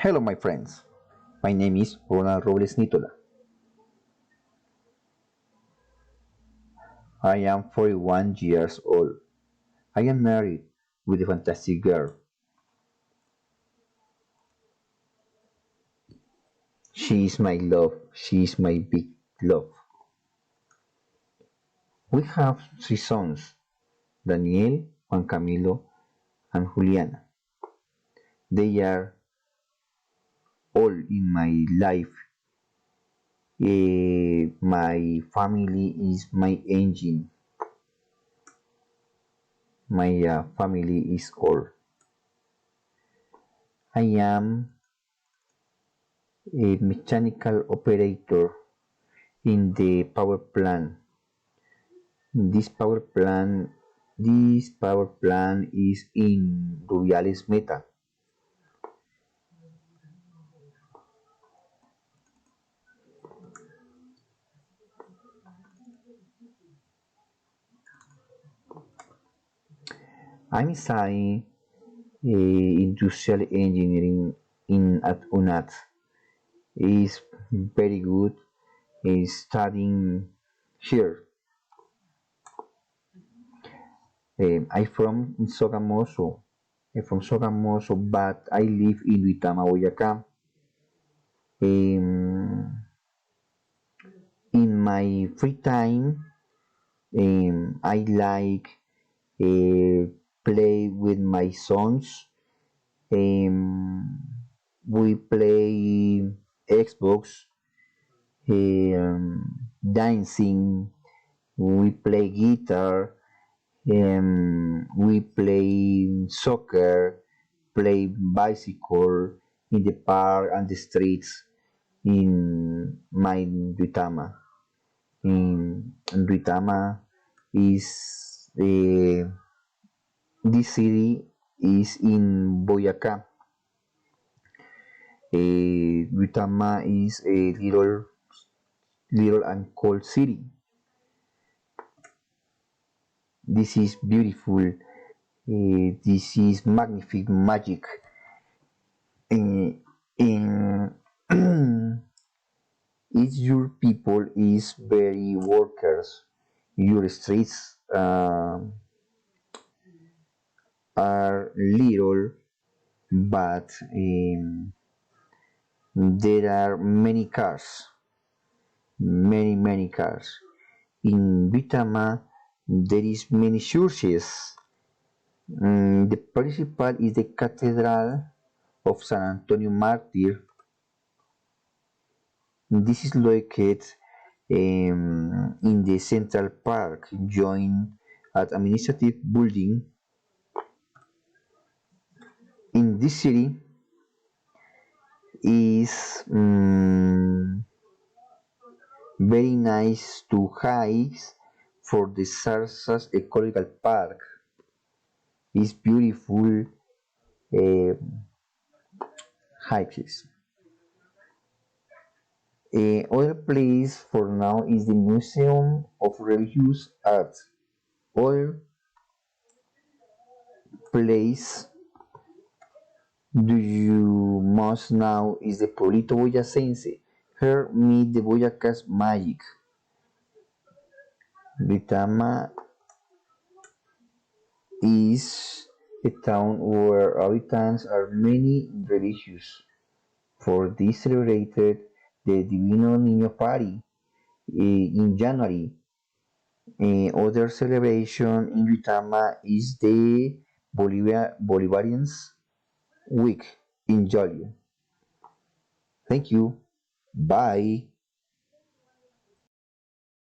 Hello, my friends. My name is Ronald Robles Nitola. I am 41 years old. I am married with a fantastic girl. She is my love. She is my big love. We have three sons, Daniel, Juan Camilo, and Juliana. They are all in my life. My family is my engine. My family is all. I am a mechanical operator in the power plant. This power plant this power plant is in Rubiales Meta. I'm studying industrial engineering in at UNAT. Is very good. Is studying here. I from Sogamoso. I'm from Sogamoso, but I live in Duitama, Boyacá. Um, in my free time, I like play with my sons. We play Xbox, dancing. We play guitar. We play soccer. Play bicycle in the park and the streets in my Duitama. In Duitama is this city is in Boyacá. Duitama is a little and cold city. This is beautiful. This is magnificent magic. In each your people is very workers. Your streets are little, but there are many cars, many cars. In Vitama, there is many churches. The principal is the Cathedral of San Antonio Martyr. This is located in the Central Park, joined at administrative building. In this city is very nice to hike for the Sarsas Ecological Park. It's beautiful uh, hikes. Other place for now is the Museum of Religious Art. Other place do you must know is the Pueblito Boyacense. Here meet the Boyaca's magic. Vitama is a town where inhabitants are many religious. For this celebrated the Divino Niño Party in January. Other celebration in Duitama is the Bolivarians Week in July. Thank you. Bye.